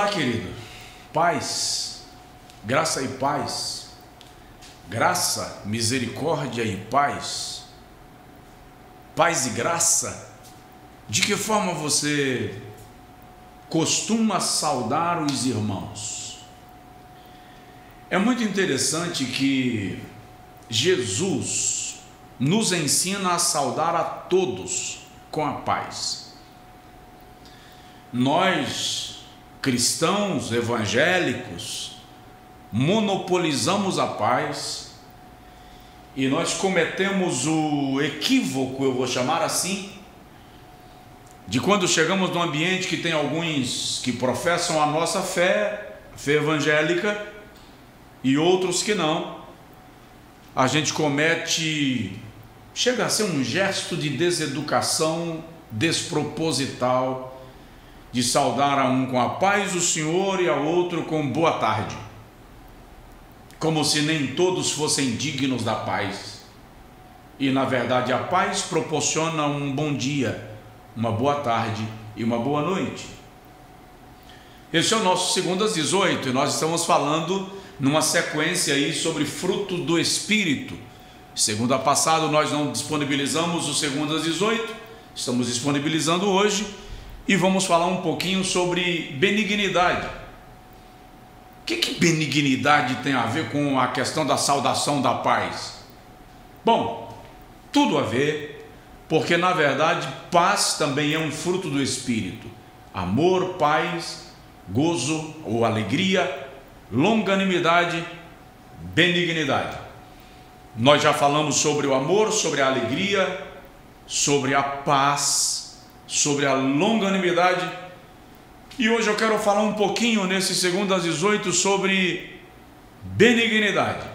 Olá, querido. Paz, graça e paz. Graça, misericórdia e paz. Paz e graça. De que forma você costuma saudar os irmãos? É muito interessante que Jesus nos ensina a saudar a todos com a paz. Nós, cristãos evangélicos, monopolizamos a paz e nós cometemos o equívoco, eu vou chamar assim, de quando chegamos num ambiente que tem alguns que professam a nossa fé, fé evangélica, e outros que não, a gente chega a ser um gesto de deseducação desproposital, de saudar a um com a paz do Senhor e a outro com boa tarde, como se nem todos fossem dignos da paz. E na verdade a paz proporciona um bom dia, uma boa tarde e uma boa noite. Esse é o nosso segundo às 18 e nós estamos falando numa sequência aí sobre fruto do Espírito. Segunda passada nós não disponibilizamos o segundo às 18, estamos disponibilizando hoje e vamos falar um pouquinho sobre benignidade. O que benignidade tem a ver com a questão da saudação da paz? Bom, tudo a ver, porque na verdade paz também é um fruto do Espírito. Amor, paz, gozo ou alegria, longanimidade, benignidade. Nós já falamos sobre o amor, sobre a alegria, sobre a paz, sobre a longanimidade, e hoje eu quero falar um pouquinho nesse segundo às 18 sobre benignidade.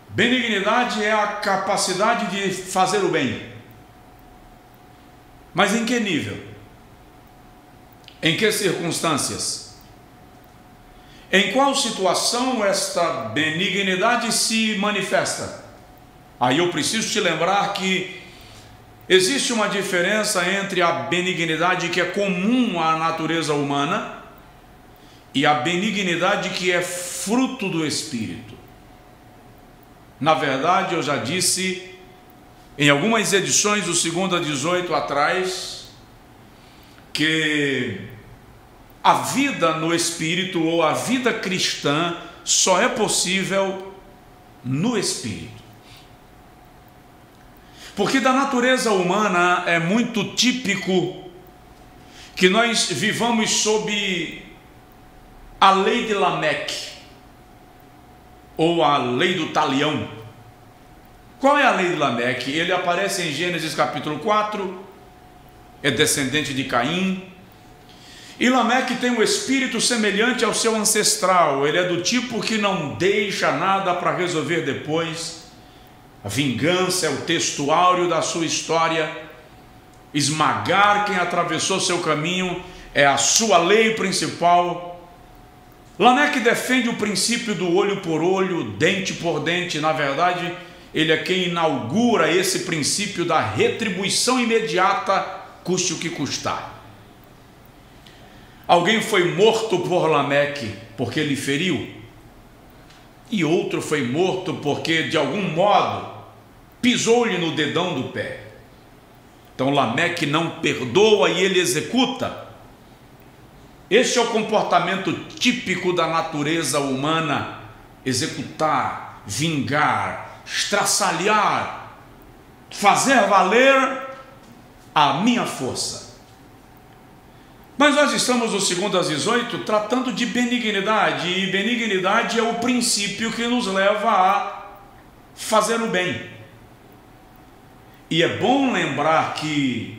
Benignidade é a capacidade de fazer o bem. Mas em que nível? Em que circunstâncias? Em qual situação esta benignidade se manifesta? Aí eu preciso te lembrar que existe uma diferença entre a benignidade que é comum à natureza humana e a benignidade que é fruto do Espírito. Na verdade, eu já disse em algumas edições do segundo a 18 atrás que a vida no Espírito ou a vida cristã só é possível no Espírito. Porque da natureza humana é muito típico que nós vivamos sob a lei de Lameque, ou a lei do talião. Qual é a lei de Lameque? Ele aparece em Gênesis capítulo 4, é descendente de Caim, e Lameque tem um espírito semelhante ao seu ancestral. Ele é do tipo que não deixa nada para resolver depois. A vingança é o texto áureo da sua história. Esmagar quem atravessou seu caminho é a sua lei principal. Lameque defende o princípio do olho por olho, dente por dente. Na verdade, ele é quem inaugura esse princípio da retribuição imediata, custe o que custar. Alguém foi morto por Lameque porque ele feriu, e outro foi morto porque de algum modo pisou-lhe no dedão do pé. Então Lameque não perdoa e ele executa. Este é o comportamento típico da natureza humana: executar, vingar, estraçalhar, fazer valer a minha força. Mas nós estamos no segundo às 18 tratando de benignidade, e benignidade é o princípio que nos leva a fazer o bem. E é bom lembrar que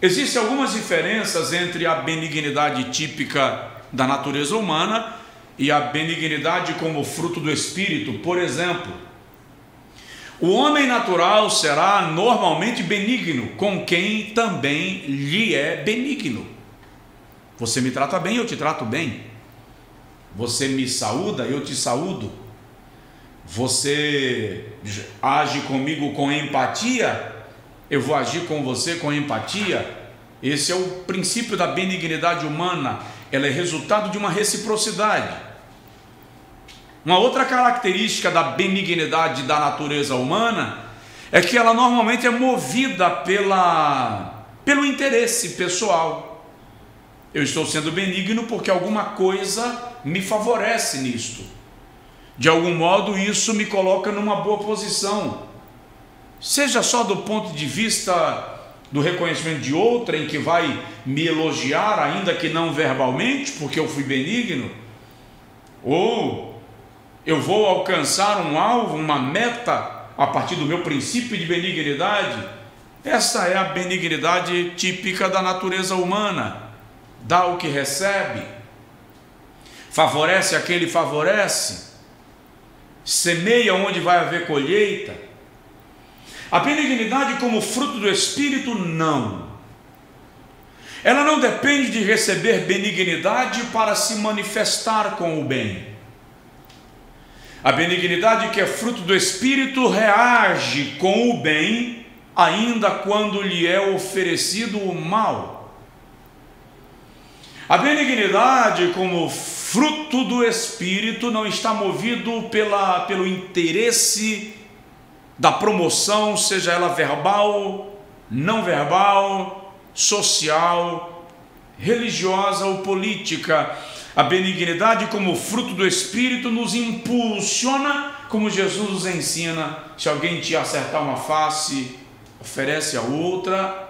existem algumas diferenças entre a benignidade típica da natureza humana e a benignidade como fruto do Espírito. Por exemplo, o homem natural será normalmente benigno com quem também lhe é benigno. Você me trata bem, eu te trato bem. Você me saúda, eu te saúdo. Você age comigo com empatia, eu vou agir com você com empatia. Esse é o princípio da benignidade humana. ela é resultado de uma reciprocidade. Uma outra característica da benignidade da natureza humana é que ela normalmente é movida pelo interesse pessoal. Eu estou sendo benigno porque alguma coisa me favorece nisto. De algum modo isso me coloca numa boa posição. Seja só do ponto de vista do reconhecimento de outrem que vai me elogiar, ainda que não verbalmente, porque eu fui benigno, ou eu vou alcançar um alvo, uma meta, a partir do meu princípio de benignidade. Essa é a benignidade típica da natureza humana. Dá o que recebe, favorece a quem lhe favorece, semeia onde vai haver colheita. A benignidade como fruto do Espírito, não. Ela não depende de receber benignidade para se manifestar com o bem. A benignidade que é fruto do Espírito reage com o bem, ainda quando lhe é oferecido o mal. A benignidade como fruto do Espírito não está movido pelo interesse da promoção, seja ela verbal, não verbal, social, religiosa ou política. A benignidade como fruto do Espírito nos impulsiona, como Jesus nos ensina. Se alguém te acertar uma face, oferece a outra.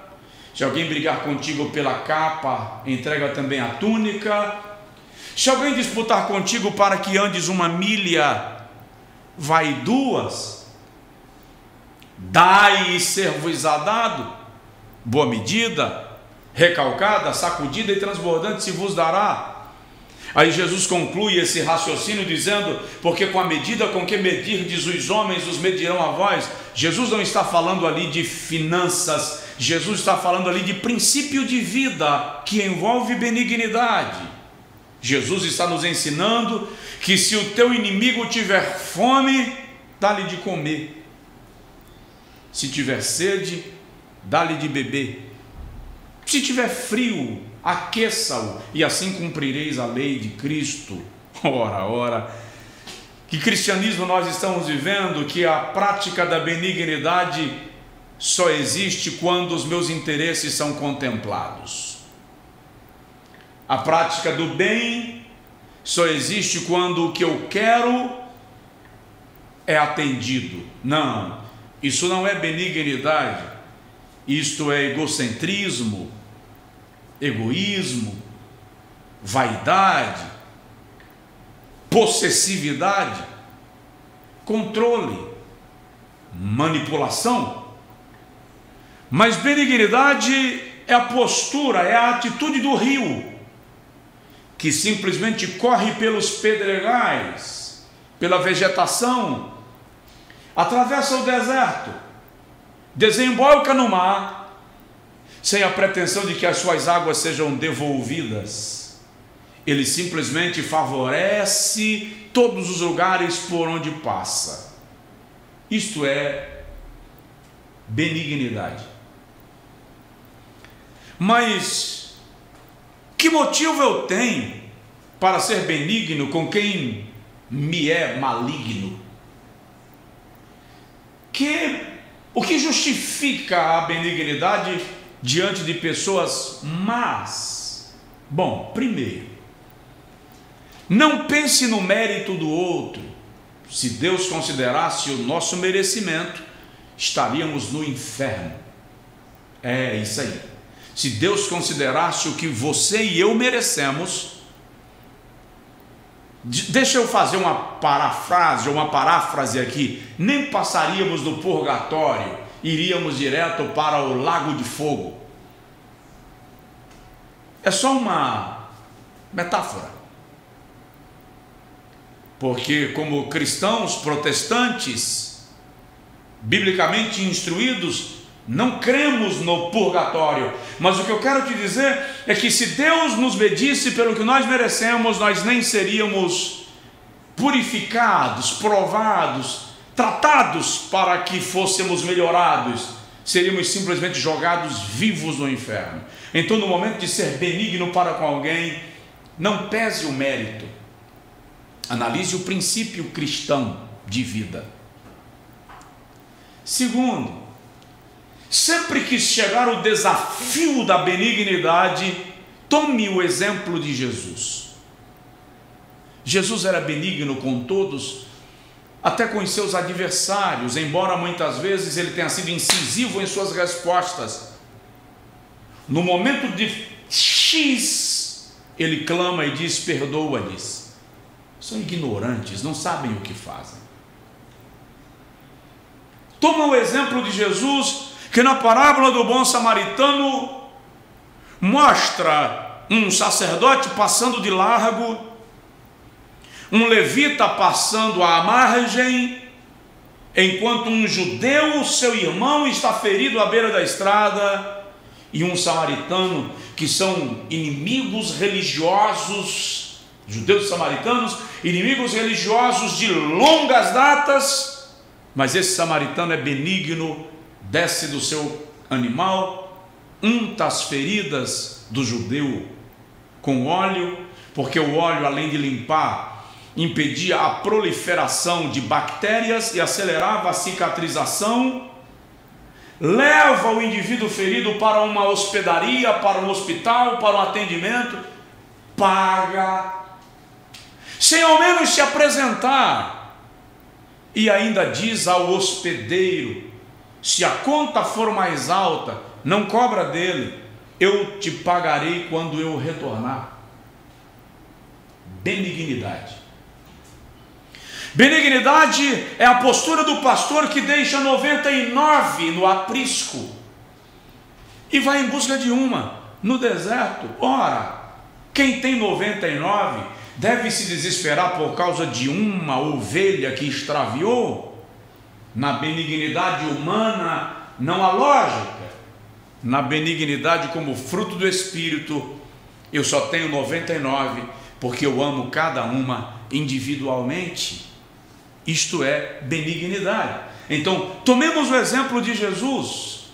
Se alguém brigar contigo pela capa, entrega também a túnica. Se alguém disputar contigo para que andes uma milha, vai 2. Dai e ser-vos-á dado. Boa medida, recalcada, sacudida e transbordante se vos dará. Aí Jesus conclui esse raciocínio dizendo: porque com a medida com que medirdes os homens, os medirão a vós. Jesus não está falando ali de finanças, Jesus está falando ali de princípio de vida que envolve benignidade. Jesus está nos ensinando que se o teu inimigo tiver fome, dá-lhe de comer. Se tiver sede, dá-lhe de beber. Se tiver frio, aqueça-o, e assim cumprireis a lei de Cristo. Ora, que cristianismo nós estamos vivendo, que a prática da benignidade só existe quando os meus interesses são contemplados. A prática do bem só existe quando o que eu quero é atendido. Não, isso não é benignidade, isto é egocentrismo, egoísmo, vaidade, possessividade, controle, manipulação. Mas benignidade é a postura, é a atitude do rio, que simplesmente corre pelos pedregais, pela vegetação, atravessa o deserto, desemboca no mar, sem a pretensão de que as suas águas sejam devolvidas. Ele simplesmente favorece todos os lugares por onde passa. Isto é benignidade. Mas que motivo eu tenho para ser benigno com quem me é maligno? O que justifica a benignidade diante de pessoas más? Bom, primeiro, não pense no mérito do outro. Se Deus considerasse o nosso merecimento, estaríamos no inferno. É isso aí. Se Deus considerasse o que você e eu merecemos, deixa eu fazer uma paráfrase aqui, nem passaríamos do purgatório, iríamos direto para o lago de fogo. É só uma metáfora. Porque como cristãos protestantes, biblicamente instruídos, não cremos no purgatório. Mas o que eu quero te dizer é que se Deus nos medisse pelo que nós merecemos, nós nem seríamos purificados, provados, tratados para que fôssemos melhorados. Seríamos simplesmente jogados vivos no inferno. Então, no momento de ser benigno para com alguém, Não pese o mérito, analise o princípio cristão de vida. Segundo, sempre que chegar o desafio da benignidade, tome o exemplo de Jesus. Jesus era benigno com todos, até com os seus adversários, embora muitas vezes ele tenha sido incisivo em suas respostas. No momento de X, ele clama e diz: perdoa-lhes. São ignorantes, não sabem o que fazem. Toma o exemplo de Jesus, que na parábola do bom samaritano mostra um sacerdote passando de largo, um levita passando à margem, enquanto um judeu, seu irmão, está ferido à beira da estrada, e um samaritano, que são inimigos religiosos, judeus e samaritanos, inimigos religiosos de longas datas, mas esse samaritano é benigno, desce do seu animal, unta as feridas do judeu com óleo, porque o óleo, além de limpar, impedia a proliferação de bactérias e acelerava a cicatrização. Leva o indivíduo ferido para uma hospedaria, para um hospital, para um atendimento, paga, sem ao menos se apresentar, e ainda diz ao hospedeiro: se a conta for mais alta, não cobra dele, eu te pagarei quando eu retornar. Benignidade. Benignidade é a postura do pastor que deixa 99 no aprisco e vai em busca de uma no deserto. Ora, quem tem 99 deve se desesperar por causa de uma ovelha que extraviou? Na benignidade humana não há lógica. Na benignidade como fruto do Espírito, eu só tenho 99 porque eu amo cada uma individualmente. Isto é benignidade. Então, tomemos o exemplo de Jesus.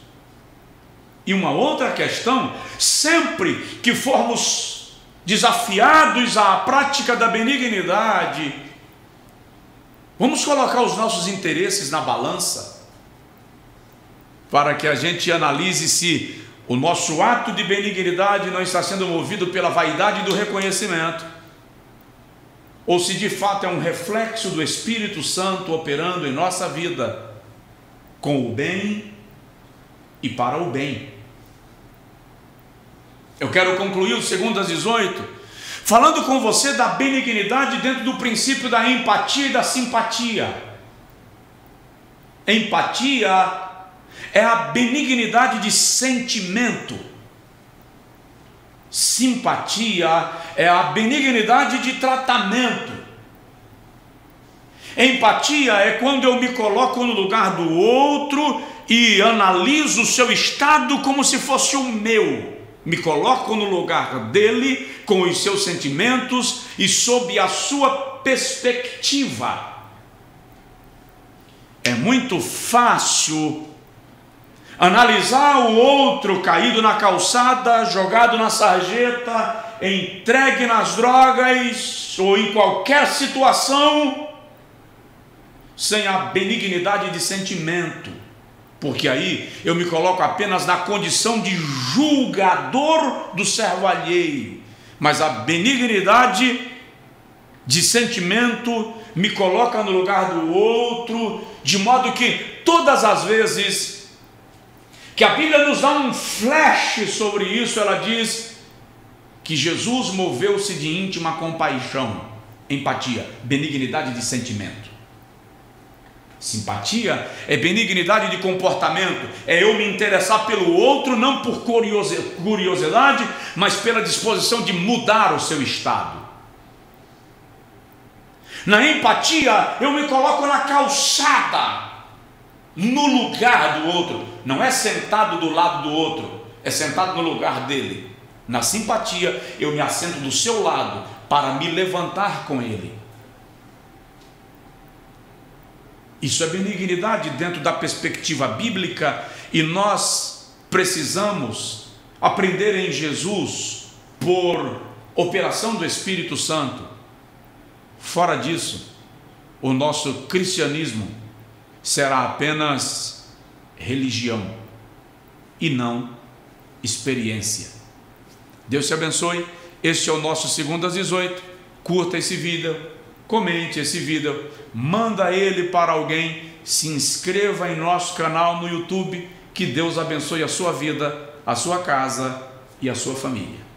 E uma outra questão: sempre que formos desafiados à prática da benignidade, vamos colocar os nossos interesses na balança, para que a gente analise se o nosso ato de benignidade não está sendo movido pela vaidade do reconhecimento, ou se de fato é um reflexo do Espírito Santo operando em nossa vida com o bem e para o bem. Eu quero concluir o 2:18 falando com você da benignidade dentro do princípio da empatia e da simpatia. Empatia é a benignidade de sentimento. Simpatia é a benignidade de tratamento. Empatia é quando eu me coloco no lugar do outro e analiso o seu estado como se fosse o meu. Me coloco no lugar dele, com os seus sentimentos e sob a sua perspectiva. É muito fácil analisar o outro caído na calçada, jogado na sarjeta, entregue nas drogas ou em qualquer situação, sem a benignidade de sentimento, porque aí eu me coloco apenas na condição de julgador do servo alheio. Mas a benignidade de sentimento me coloca no lugar do outro, de modo que todas as vezes que a Bíblia nos dá um flash sobre isso, ela diz que Jesus moveu-se de íntima compaixão. Empatia, benignidade de sentimento. Simpatia é benignidade de comportamento, é eu me interessar pelo outro não por curiosidade, mas pela disposição de mudar o seu estado. Na empatia eu me coloco na calçada, no lugar do outro, não é sentado do lado do outro, é sentado no lugar dele. Na simpatia eu me assento do seu lado para me levantar com ele. Isso é benignidade dentro da perspectiva bíblica, e nós precisamos aprender em Jesus por operação do Espírito Santo. Fora disso, o nosso cristianismo será apenas religião e não experiência. Deus te abençoe. Este é o nosso Segundo às 18. Curta esse vídeo, comente esse vídeo, manda ele para alguém, se inscreva em nosso canal no YouTube. Que Deus abençoe a sua vida, a sua casa e a sua família.